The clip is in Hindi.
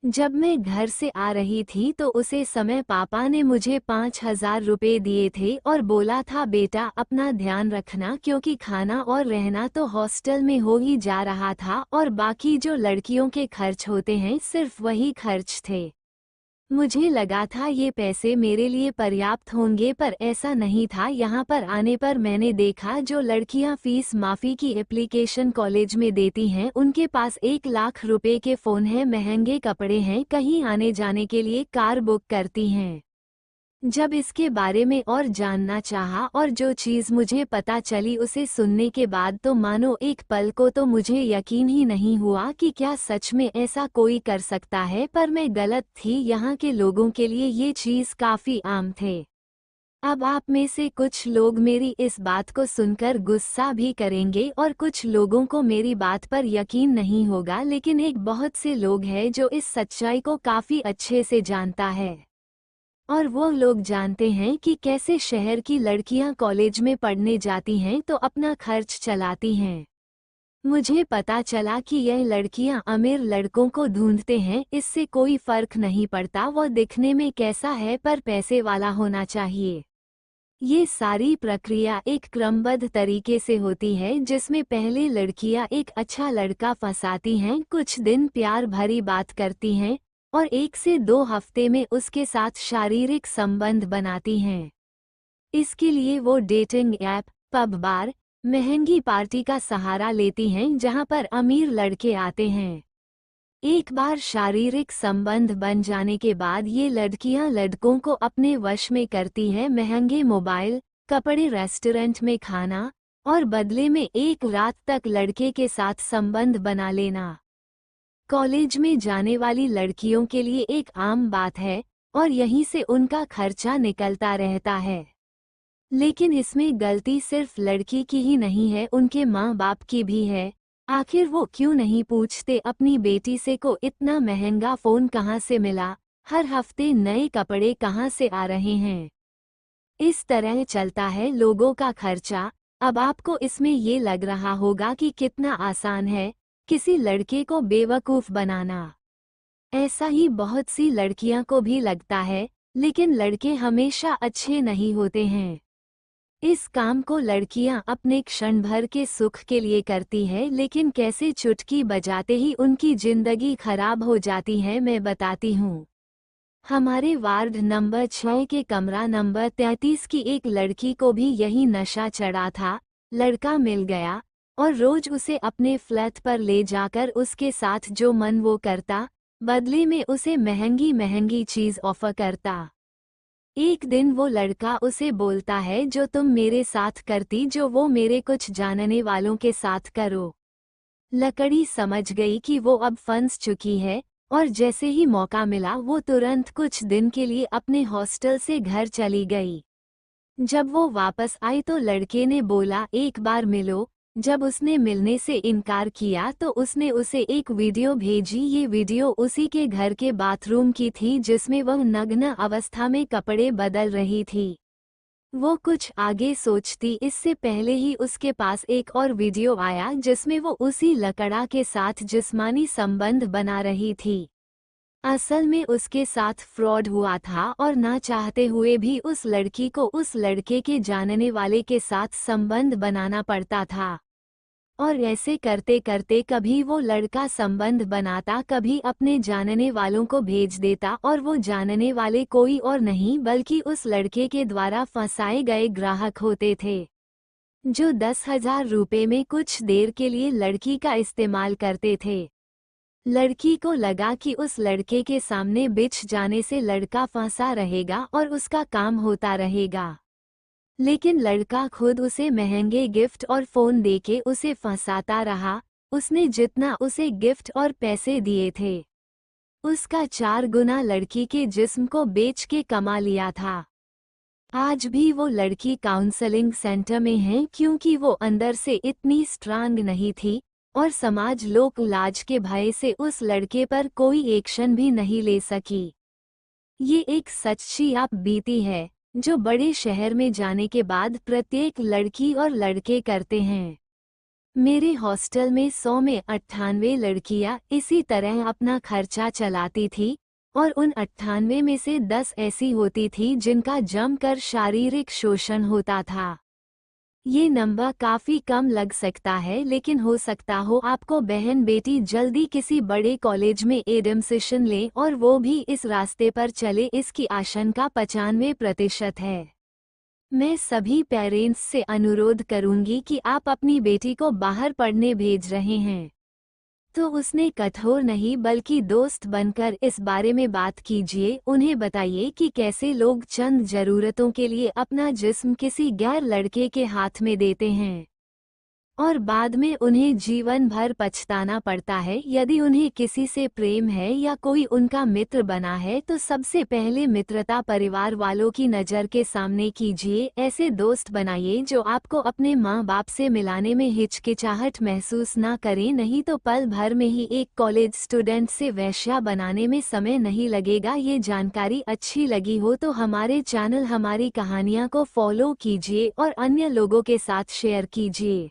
जब मैं घर से आ रही थी तो उसे समय पापा ने मुझे 5,000 रुपए दिए थे और बोला था बेटा अपना ध्यान रखना, क्योंकि खाना और रहना तो हॉस्टल में हो ही जा रहा था और बाकी जो लड़कियों के खर्च होते हैं सिर्फ वही खर्च थे। मुझे लगा था ये पैसे मेरे लिए पर्याप्त होंगे, पर ऐसा नहीं था। यहाँ पर आने पर मैंने देखा जो लड़कियाँ फीस माफ़ी की एप्लीकेशन कॉलेज में देती हैं उनके पास 1 लाख रुपए के फ़ोन हैं, महंगे कपड़े हैं, कहीं आने जाने के लिए कार बुक करती हैं। जब इसके बारे में और जानना चाहा और जो चीज़ मुझे पता चली उसे सुनने के बाद तो मानो एक पल को तो मुझे यकीन ही नहीं हुआ कि क्या सच में ऐसा कोई कर सकता है, पर मैं गलत थी। यहाँ के लोगों के लिए ये चीज़ काफ़ी आम थे। अब आप में से कुछ लोग मेरी इस बात को सुनकर गुस्सा भी करेंगे और कुछ लोगों को मेरी बात पर यकीन नहीं होगा, लेकिन एक बहुत से लोग हैं जो इस सच्चाई को काफ़ी अच्छे से जानता है। और वो लोग जानते हैं कि कैसे शहर की लड़कियां कॉलेज में पढ़ने जाती हैं तो अपना खर्च चलाती हैं। मुझे पता चला कि यह लड़कियां अमीर लड़कों को ढूंढते हैं, इससे कोई फर्क नहीं पड़ता वो दिखने में कैसा है, पर पैसे वाला होना चाहिए। ये सारी प्रक्रिया एक क्रमबद्ध तरीके से होती है, जिसमें पहले लड़कियां एक अच्छा लड़का फंसाती हैं, कुछ दिन प्यार भरी बात करती हैं और 1 से 2 हफ्ते में उसके साथ शारीरिक संबंध बनाती हैं। इसके लिए वो डेटिंग ऐप, पब, बार, महंगी पार्टी का सहारा लेती हैं जहां पर अमीर लड़के आते हैं। एक बार शारीरिक संबंध बन जाने के बाद ये लड़कियां लड़कों को अपने वश में करती हैं, महंगे मोबाइल, कपड़े, रेस्टोरेंट में खाना और बदले में एक रात तक लड़के के साथ संबंध बना लेना। कॉलेज में जाने वाली लड़कियों के लिए एक आम बात है और यहीं से उनका खर्चा निकलता रहता है। लेकिन इसमें गलती सिर्फ लड़की की ही नहीं है, उनके माँ बाप की भी है। आखिर वो क्यों नहीं पूछते अपनी बेटी से को इतना महंगा फ़ोन कहाँ से मिला, हर हफ्ते नए कपड़े कहाँ से आ रहे हैं। इस तरह चलता है लोगों का खर्चा। अब आपको इसमें ये लग रहा होगा कि कितना आसान है किसी लड़के को बेवकूफ़ बनाना। ऐसा ही बहुत सी लड़कियां को भी लगता है, लेकिन लड़के हमेशा अच्छे नहीं होते हैं। इस काम को लड़कियां अपने क्षण भर के सुख के लिए करती है, लेकिन कैसे चुटकी बजाते ही उनकी जिंदगी खराब हो जाती है मैं बताती हूँ। हमारे वार्ड नंबर 6 के कमरा नंबर 33 की एक लड़की को भी यही नशा चढ़ा था। लड़का मिल गया और रोज उसे अपने फ्लैट पर ले जाकर उसके साथ जो मन वो करता, बदले में उसे महंगी महंगी चीज ऑफर करता। एक दिन वो लड़का उसे बोलता है जो तुम मेरे साथ करती, जो वो मेरे कुछ जानने वालों के साथ करो। लकड़ी समझ गई कि वो अब फंस चुकी है और जैसे ही मौका मिला वो तुरंत कुछ दिन के लिए अपने हॉस्टल से घर चली गई। जब वो वापस आई तो लड़के ने बोला एक बार मिलो। जब उसने मिलने से इनकार किया तो उसने उसे एक वीडियो भेजी। ये वीडियो उसी के घर के बाथरूम की थी जिसमें वह नग्न अवस्था में कपड़े बदल रही थी। वो कुछ आगे सोचती इससे पहले ही उसके पास एक और वीडियो आया जिसमें वो उसी लकड़ा के साथ जिस्मानी संबंध बना रही थी। असल में उसके साथ फ्रॉड हुआ था और ना चाहते हुए भी उस लड़की को उस लड़के के जानने वाले के साथ संबंध बनाना पड़ता था। और ऐसे करते करते कभी वो लड़का संबंध बनाता, कभी अपने जानने वालों को भेज देता और वो जानने वाले कोई और नहीं बल्कि उस लड़के के द्वारा फंसाए गए ग्राहक होते थे, जो 10,000 रुपये में कुछ देर के लिए लड़की का इस्तेमाल करते थे। लड़की को लगा कि उस लड़के के सामने बिछ जाने से लड़का फंसा रहेगा और उसका काम होता रहेगा। लेकिन लड़का खुद उसे महंगे गिफ्ट और फ़ोन देके उसे फंसाता रहा। उसने जितना उसे गिफ्ट और पैसे दिए थे, उसका 4 गुना लड़की के जिस्म को बेच के कमा लिया था। आज भी वो लड़की काउंसलिंग सेंटर में है क्योंकि वो अंदर से इतनी स्ट्रांग नहीं थी और समाज लोक लाज के भय से उस लड़के पर कोई एक्शन भी नहीं ले सकी। ये एक सच्ची आप बीती है जो बड़े शहर में जाने के बाद प्रत्येक लड़की और लड़के करते हैं। मेरे हॉस्टल में 100 में 98 लड़कियां इसी तरह अपना खर्चा चलाती थी और उन 98 में से 10 ऐसी होती थी जिनका जमकर शारीरिक शोषण होता था। ये नंबर काफी कम लग सकता है, लेकिन हो सकता हो आपको बहन बेटी जल्दी किसी बड़े कॉलेज में एडमिशन ले और वो भी इस रास्ते पर चले, इसकी आशंका 95% है। मैं सभी पेरेंट्स से अनुरोध करूंगी कि आप अपनी बेटी को बाहर पढ़ने भेज रहे हैं तो उसने कठोर नहीं बल्कि दोस्त बनकर इस बारे में बात कीजिए। उन्हें बताइए कि कैसे लोग चंद जरूरतों के लिए अपना जिस्म किसी गैर लड़के के हाथ में देते हैं और बाद में उन्हें जीवन भर पछताना पड़ता है। यदि उन्हें किसी से प्रेम है या कोई उनका मित्र बना है तो सबसे पहले मित्रता परिवार वालों की नज़र के सामने कीजिए। ऐसे दोस्त बनाइए जो आपको अपने माँ बाप से मिलाने में हिचकिचाहट महसूस ना करें, नहीं तो पल भर में ही एक कॉलेज स्टूडेंट से वेश्या बनाने में समय नहीं लगेगा। ये जानकारी अच्छी लगी हो तो हमारे चैनल हमारी कहानियाँ को फॉलो कीजिए और अन्य लोगों के साथ शेयर कीजिए।